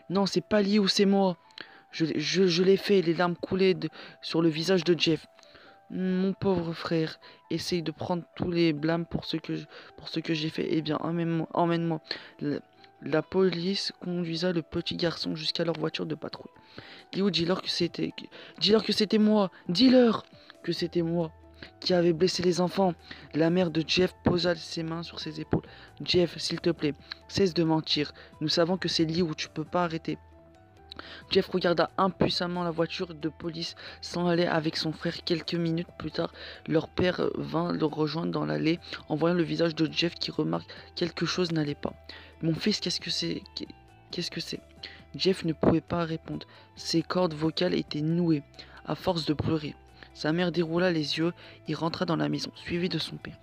Non, c'est pas Liu, c'est moi. Je l'ai fait, les larmes coulaient sur le visage de Jeff. Mon pauvre frère, essaye de prendre tous les blâmes pour ce que j'ai fait. Eh bien, emmène-moi, emmène-moi. La, la police conduisa le petit garçon jusqu'à leur voiture de patrouille. Liu, dis-leur que c'était moi. Dis-leur que c'était moi qui avait blessé les enfants. La mère de Jeff posa ses mains sur ses épaules. Jeff, s'il te plaît, cesse de mentir. Nous savons que c'est Liu, tu peux pas arrêter. Jeff regarda impuissamment la voiture de police s'en aller avec son frère. Quelques minutes plus tard, leur père vint le rejoindre dans l'allée en voyant le visage de Jeff qui remarque quelque chose n'allait pas. Mon fils, qu'est-ce que c'est? Qu'est-ce que c'est? Jeff ne pouvait pas répondre. Ses cordes vocales étaient nouées, à force de pleurer. Sa mère déroula les yeux et rentra dans la maison, suivie de son père.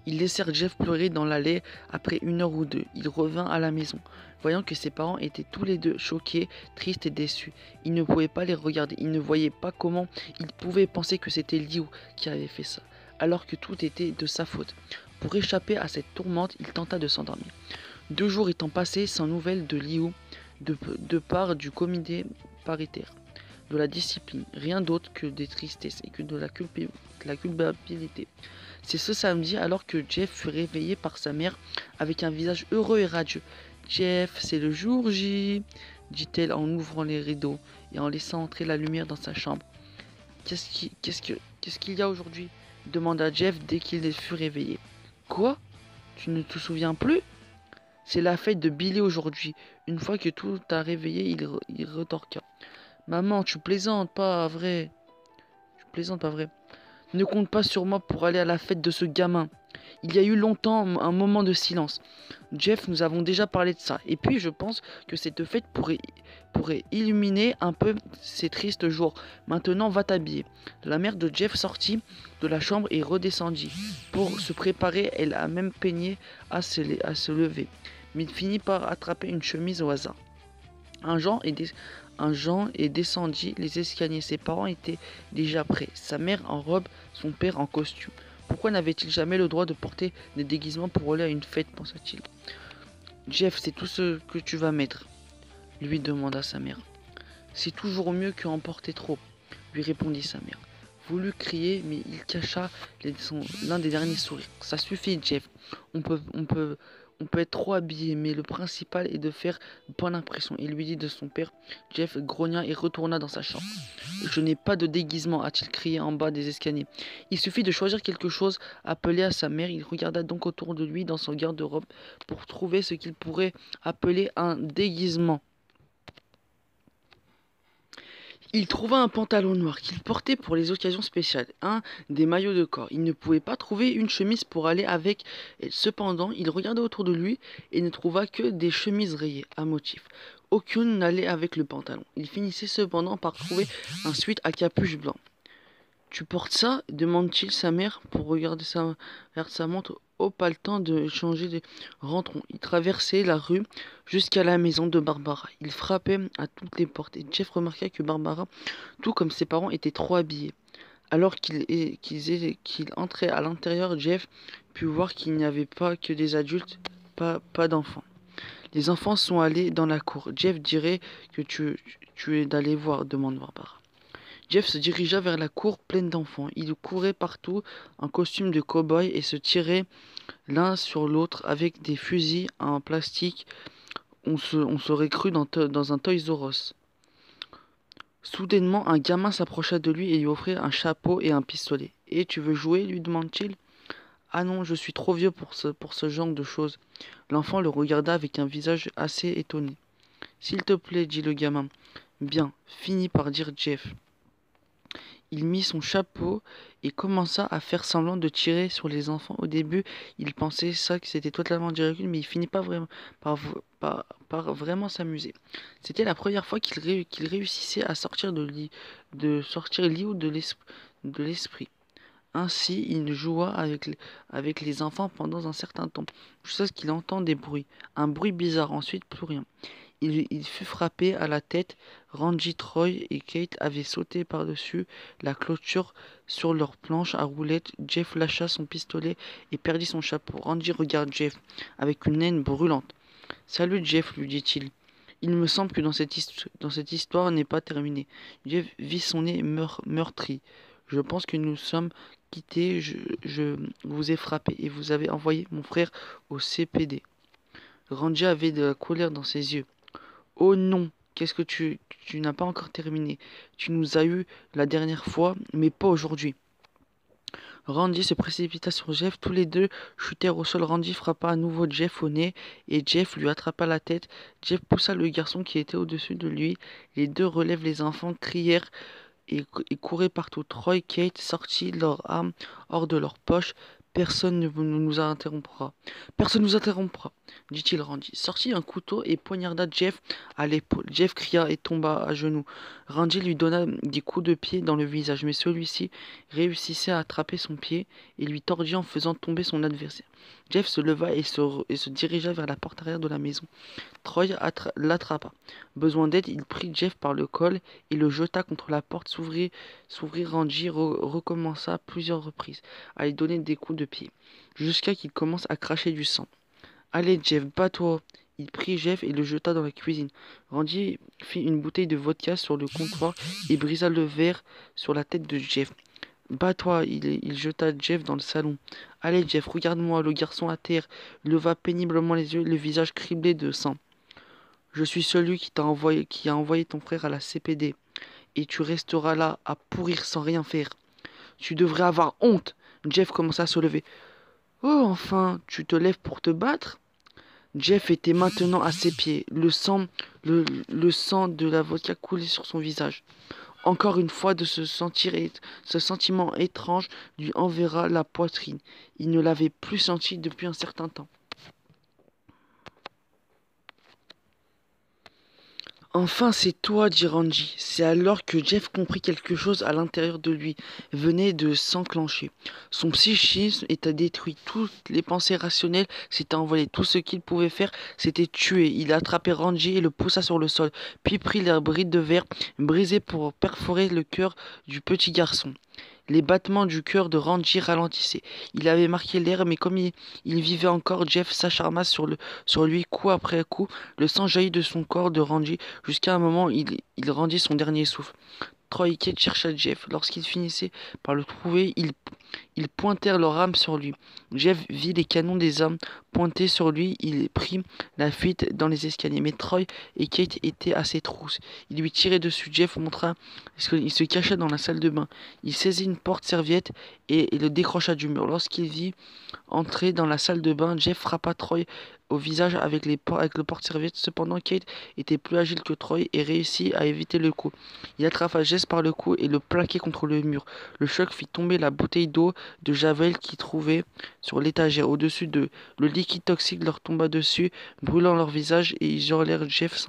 Ils laissèrent Jeff pleurer dans l'allée. Après 1 heure ou deux, il revint à la maison, voyant que ses parents étaient tous les deux choqués, tristes et déçus. Il ne pouvait pas les regarder, il ne voyait pas comment il pouvait penser que c'était Liu qui avait fait ça, alors que tout était de sa faute. Pour échapper à cette tourmente, il tenta de s'endormir. 2 jours étant passés sans nouvelles de Liu, de part du comité paritaire, de la discipline, rien d'autre que des tristesses et que de la culpabilité. C'est ce samedi alors que Jeff fut réveillé par sa mère avec un visage heureux et radieux. Jeff, c'est le jour J, dit-elle en ouvrant les rideaux et en laissant entrer la lumière dans sa chambre. Qu'est-ce qu'il y a aujourd'hui? Demanda Jeff dès qu'il fut réveillé. Quoi? Tu ne te souviens plus? C'est la fête de Billy aujourd'hui. Une fois que tout a réveillé, il retorqua. Maman, tu plaisantes, pas vrai? Tu plaisantes, pas vrai? Ne compte pas sur moi pour aller à la fête de ce gamin. Il y a eu longtemps un moment de silence. Jeff, nous avons déjà parlé de ça. Et puis je pense que cette fête pourrait illuminer un peu ces tristes jours. Maintenant, va t'habiller. La mère de Jeff sortit de la chambre et redescendit. Pour se préparer, elle a même peigné à se lever. Mais il finit par attraper une chemise au hasard. Un Jean et descendit les escaliers. Ses parents étaient déjà prêts. Sa mère en robe, son père en costume. Pourquoi n'avait-il jamais le droit de porter des déguisements pour aller à une fête, pensa-t-il. Jeff, c'est tout ce que tu vas mettre, lui demanda sa mère. C'est toujours mieux qu'en porter trop, lui répondit sa mère. Voulut crier, mais il cacha l'un des derniers sourires. Ça suffit, Jeff. On peut être trop habillé, mais le principal est de faire bonne impression. Il lui dit de son père. Jeff grogna et retourna dans sa chambre. Je n'ai pas de déguisement, a-t-il crié en bas des escaliers. Il suffit de choisir quelque chose, appelé à sa mère. Il regarda donc autour de lui dans son garde-robe pour trouver ce qu'il pourrait appeler un déguisement. Il trouva un pantalon noir qu'il portait pour les occasions spéciales, des maillots de corps. Il ne pouvait pas trouver une chemise pour aller avec. Cependant, il regarda autour de lui et ne trouva que des chemises rayées à motifs. Aucune n'allait avec le pantalon. Il finissait cependant par trouver un sweat à capuche blanc. Tu portes ça? Demande-t-il sa mère pour regarder sa montre. Oh, pas le temps de changer de... Rentrons. Il traversait la rue jusqu'à la maison de Barbara. Il frappait à toutes les portes et Jeff remarqua que Barbara, tout comme ses parents, était trop habillés. Alors qu'il entrait à l'intérieur, Jeff put voir qu'il n'y avait pas que des adultes, pas d'enfants. Les enfants sont allés dans la cour. Jeff dirait que tu es d'aller voir, demande Barbara. Jeff se dirigea vers la cour pleine d'enfants. Ils couraient partout en costume de cow-boy et se tiraient l'un sur l'autre avec des fusils en plastique. On serait cru dans un Toys R Us. Soudainement, un gamin s'approcha de lui et lui offrit un chapeau et un pistolet. « Et tu veux jouer ?» lui demande-t-il. « Ah non, je suis trop vieux pour ce genre de choses. » L'enfant le regarda avec un visage assez étonné. « S'il te plaît, dit le gamin. »« Bien, » finit par dire Jeff. Il mit son chapeau et commença à faire semblant de tirer sur les enfants. Au début, il pensait ça que c'était totalement ridicule, mais il finit pas vraiment par vraiment s'amuser. C'était la première fois qu'il réussissait à sortir sortir Liu de l'esprit. Ainsi, il joua avec les enfants pendant un certain temps, jusqu'à ce qu'il entende des bruits. Un bruit bizarre, ensuite plus rien. Il fut frappé à la tête. Randy, Troy et Kate avaient sauté par-dessus la clôture sur leur planche à roulettes. Jeff lâcha son pistolet et perdit son chapeau. Randy regarde Jeff avec une haine brûlante. « Salut Jeff, lui dit-il. Il me semble que dans cette histoire n'est pas terminée. Jeff vit son nez meurtri. Je pense que nous sommes quittés. Je vous ai frappé et vous avez envoyé mon frère au CPD. Randy avait de la colère dans ses yeux. Oh non, qu'est-ce que tu n'as pas encore terminé. Tu nous as eu la dernière fois, mais pas aujourd'hui. Randy se précipita sur Jeff, tous les deux chutèrent au sol. Randy frappa à nouveau Jeff au nez et Jeff lui attrapa la tête. Jeff poussa le garçon qui était au-dessus de lui. Les deux relèvent les enfants, crièrent et couraient partout. Troy et Kate sortirent leurs armes hors de leur poche. Personne ne nous interrompra. Personne ne nous interrompra, dit-il Randy. Sortit un couteau et poignarda Jeff à l'épaule. Jeff cria et tomba à genoux. Randy lui donna des coups de pied dans le visage, mais celui-ci réussissait à attraper son pied et lui tordit en faisant tomber son adversaire. Jeff se leva et se dirigea vers la porte arrière de la maison. Troy l'attrapa. Besoin d'aide, il prit Jeff par le col et le jeta contre la porte. S'ouvrir, Randy recommença plusieurs reprises à lui donner des coups de pied, jusqu'à qu'il commence à cracher du sang. Allez, Jeff, bats-toi. Il prit Jeff et le jeta dans la cuisine. Randy fit une bouteille de vodka sur le comptoir et brisa le verre sur la tête de Jeff. Bats-toi, il jeta Jeff dans le salon. Allez, Jeff, regarde-moi. Le garçon à terre leva péniblement les yeux, le visage criblé de sang. Je suis celui qui a envoyé ton frère à la CPD. Et tu resteras là à pourrir sans rien faire. Tu devrais avoir honte. Jeff commença à se lever. Oh, enfin, tu te lèves pour te battre? Jeff était maintenant à ses pieds. Le sang de la vodka coulait sur son visage. Encore une fois, ce sentiment étrange lui enverra la poitrine. Il ne l'avait plus senti depuis un certain temps. Enfin, c'est toi, dit Randy. C'est alors que Jeff comprit quelque chose à l'intérieur de lui venait de s'enclencher. Son psychisme était détruit. Toutes les pensées rationnelles s'étaient envolées. Tout ce qu'il pouvait faire, c'était tuer. Il a attrapé Randy et le poussa sur le sol, puis prit la bride de verre brisée pour perforer le cœur du petit garçon. Les battements du cœur de Randy ralentissaient. Il avait marqué l'air, mais comme il vivait encore, Jeff s'acharna sur lui coup après coup. Le sang jaillit de son corps de Randy jusqu'à un moment où il rendit son dernier souffle. Troy et Kate chercha Jeff. Lorsqu'ils finissaient par le trouver, ils pointèrent leurs armes sur lui. Jeff vit les canons des armes pointés sur lui. Il prit la fuite dans les escaliers. Mais Troy et Kate étaient à ses trousses. Il lui tirait dessus. Jeff montra qu'il se cacha dans la salle de bain. Il saisit une porte-serviette et le décrocha du mur. Lorsqu'il vit entrer dans la salle de bain, Jeff frappa Troy au visage avec le porte-serviette. Cependant, Kate était plus agile que Troy et réussit à éviter le coup. Il attrapa Jeff par le cou et le plaquait contre le mur. Le choc fit tomber la bouteille d'eau de Javel qu'il trouvait sur l'étagère au-dessus d'eux. Le liquide toxique leur tomba dessus, brûlant leur visage, et ils hurlèrent. Jeff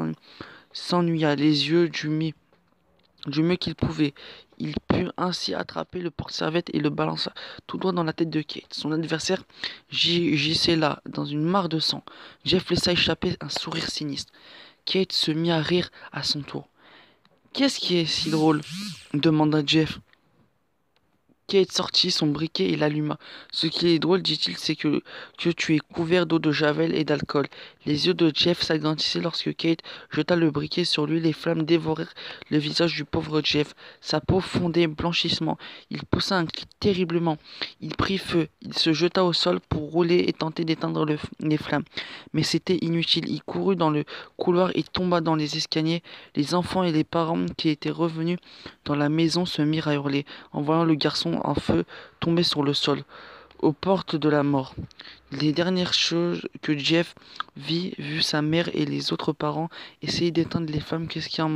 s'ennuya les yeux du mieux qu'il pouvait. Il put ainsi attraper le porte-serviette et le balança tout droit dans la tête de Kate. Son adversaire gissait là, dans une mare de sang. Jeff laissa échapper un sourire sinistre. Kate se mit à rire à son tour. Qu'est-ce qui est si drôle? Demanda Jeff. Kate sortit son briquet et l'alluma. Ce qui est drôle, dit-il, c'est que tu es couvert d'eau de javel et d'alcool. Les yeux de Jeff s'agrandissaient lorsque Kate jeta le briquet sur lui. Les flammes dévorèrent le visage du pauvre Jeff. Sa peau fondait blanchissement. Il poussa un cri terriblement. Il prit feu. Il se jeta au sol pour rouler et tenter d'éteindre les flammes. Mais c'était inutile. Il courut dans le couloir et tomba dans les escaliers. Les enfants et les parents qui étaient revenus dans la maison se mirent à hurler en voyant le garçon en feu tomber sur le sol, aux portes de la mort. Les dernières choses que Jeff vu sa mère et les autres parents essayer d'éteindre les flammes jusqu'à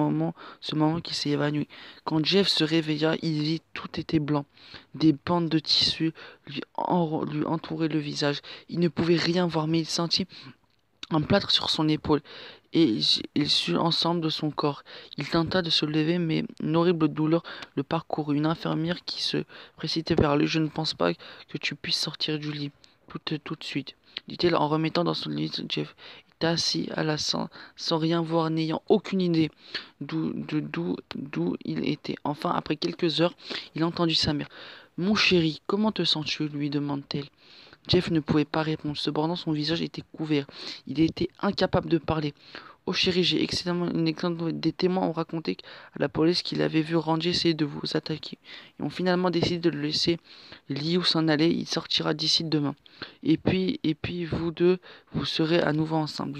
ce moment qui s'est évanoui. Quand Jeff se réveilla, il vit tout était blanc. Des bandes de tissu lui entouraient le visage. Il ne pouvait rien voir, mais il sentit un plâtre sur son épaule, et il sut l'ensemble de son corps. Il tenta de se lever, mais une horrible douleur le parcourut. Une infirmière qui se précipitait vers lui. Je ne pense pas que tu puisses sortir du lit tout de suite, dit-elle en remettant dans son lit. Jeff était assis à la sans rien voir, n'ayant aucune idée d'où il était. Enfin, après quelques heures, il entendit sa mère. Mon chéri, comment te sens-tu? Lui demande-t-elle. Jeff ne pouvait pas répondre. Cependant, son visage était couvert. Il était incapable de parler. Oh chérie, j'ai excellemment une excellente nouvelle. Des témoins ont raconté à la police qu'il avait vu Randy essayer de vous attaquer. Ils ont finalement décidé de le laisser Liu s'en aller. Il sortira d'ici demain. Et puis vous deux, vous serez à nouveau ensemble.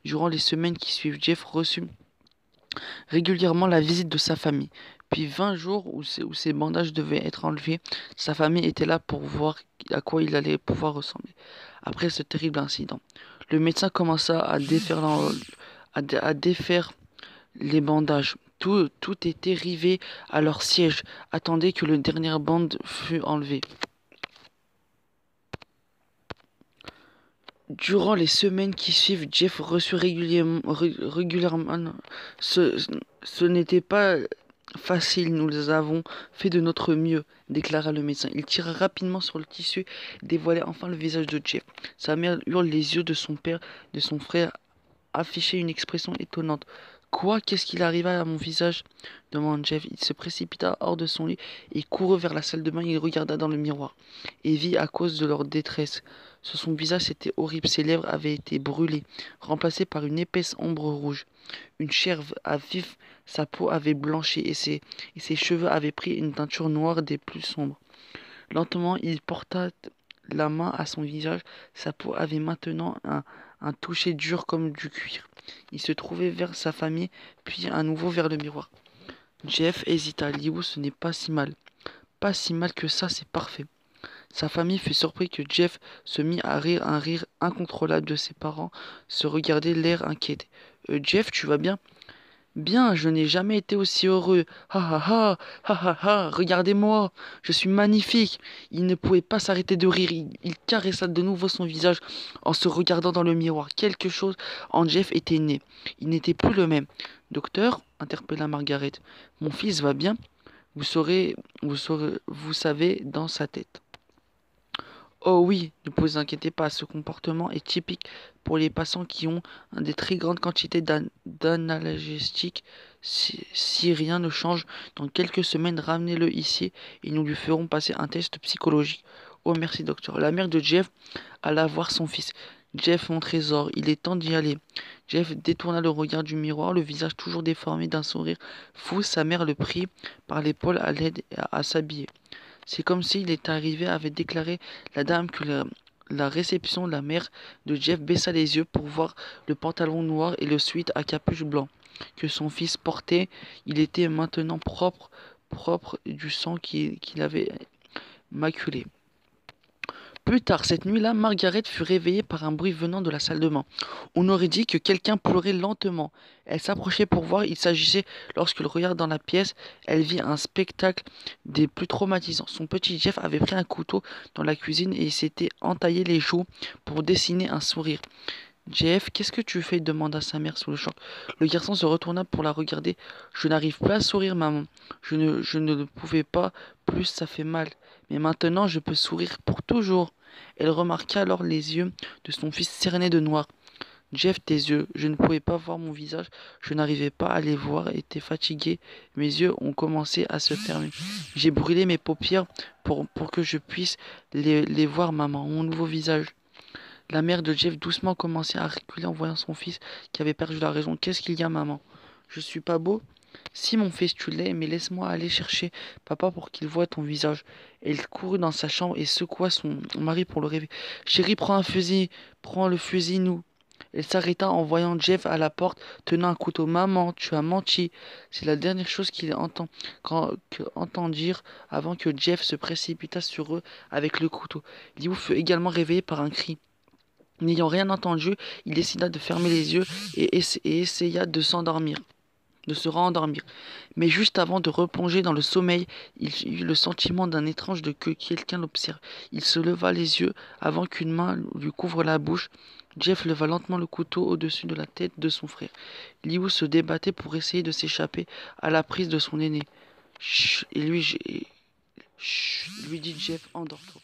Durant les semaines qui suivent, Jeff reçut régulièrement la visite de sa famille. Puis 20 jours où ses bandages devaient être enlevés, sa famille était là pour voir à quoi il allait pouvoir ressembler. Après ce terrible incident, le médecin commença à défaire les bandages. Tout était rivé à leur siège. Attendez que le dernier bande fût enlevé. Durant les semaines qui suivent, Jeff reçut régulièrement. Ce, ce n'était pas facile, nous avons fait de notre mieux, déclara le médecin. Il tira rapidement sur le tissu, dévoilait enfin le visage de Jeff. Sa mère hurle, les yeux de son père, de son frère affichaient une expression étonnante. Quoi? Qu'est-ce qu'il arriva à mon visage? Demanda Jeff. Il se précipita hors de son lit et courut vers la salle de bain. Il regarda dans le miroir et vit à cause de leur détresse. Sur son visage, c'était horrible. Ses lèvres avaient été brûlées, remplacées par une épaisse ombre rouge. Une chair à vif, sa peau avait blanchi et ses cheveux avaient pris une teinture noire des plus sombres. Lentement, il porta la main à son visage. Sa peau avait maintenant un toucher dur comme du cuir. Il se trouvait vers sa famille, puis à nouveau vers le miroir. Jeff hésita. Liu, ce n'est pas si mal. Pas si mal que ça, c'est parfait. Sa famille fut surpris que Jeff se mit à rire un rire incontrôlable de ses parents, se regardaient l'air inquiet. Jeff, tu vas bien? Bien, je n'ai jamais été aussi heureux. Ha ha ha, ha ha ha, regardez-moi, je suis magnifique. Il ne pouvait pas s'arrêter de rire. Il caressa de nouveau son visage en se regardant dans le miroir. Quelque chose en Jeff était né. Il n'était plus le même. Docteur, interpella Margaret, mon fils va bien? Vous savez, dans sa tête. Oh oui, ne vous inquiétez pas, ce comportement est typique pour les patients qui ont des très grandes quantités d'analgésiques. Si rien ne change, dans quelques semaines, ramenez-le ici et nous lui ferons passer un test psychologique. Oh merci docteur. La mère de Jeff alla voir son fils. Jeff, mon trésor, il est temps d'y aller. Jeff détourna le regard du miroir, le visage toujours déformé d'un sourire fou. Sa mère le prit par l'épaule à l'aide à s'habiller. C'est comme s'il était arrivé, avait déclaré la dame que la réception de la mère de Jeff baissa les yeux pour voir le pantalon noir et le sweat à capuche blanc que son fils portait. Il était maintenant propre du sang qu'il avait maculé. Plus tard cette nuit-là, Margaret fut réveillée par un bruit venant de la salle de bain. On aurait dit que quelqu'un pleurait lentement. Elle s'approchait pour voir. Il s'agissait, lorsqu'elle regarda dans la pièce, elle vit un spectacle des plus traumatisants. Son petit Jeff avait pris un couteau dans la cuisine et s'était entaillé les joues pour dessiner un sourire. Jeff, qu'est-ce que tu fais? Demanda sa mère sous le choc. Le garçon se retourna pour la regarder. Je n'arrive plus à sourire, maman. Je ne le pouvais pas plus, ça fait mal. Mais maintenant, je peux sourire pour toujours. Elle remarqua alors les yeux de son fils cernés de noir. Jeff, tes yeux, je ne pouvais pas voir mon visage, je n'arrivais pas à les voir, était fatigué, mes yeux ont commencé à se fermer. J'ai brûlé mes paupières pour que je puisse les voir, maman, mon nouveau visage. La mère de Jeff doucement commençait à reculer en voyant son fils qui avait perdu la raison. Qu'est-ce qu'il y a, maman? Je suis pas beau? Si mon fils tu l'es, mais laisse-moi aller chercher papa pour qu'il voie ton visage. Elle courut dans sa chambre et secoua son mari pour le réveiller. Chérie, prends le fusil, nous. Elle s'arrêta en voyant Jeff à la porte, tenant un couteau. Maman, tu as menti. C'est la dernière chose qu'il entend dire avant que Jeff se précipita sur eux avec le couteau. Liu fut également réveillé par un cri. N'ayant rien entendu, il décida de fermer les yeux et essaya de se rendormir. Mais juste avant de replonger dans le sommeil, il eut le sentiment que quelqu'un l'observe. Il se leva les yeux avant qu'une main lui couvre la bouche. Jeff leva lentement le couteau au-dessus de la tête de son frère. Liu se débattait pour essayer de s'échapper à la prise de son aîné. Chut, lui dit Jeff, endors-toi.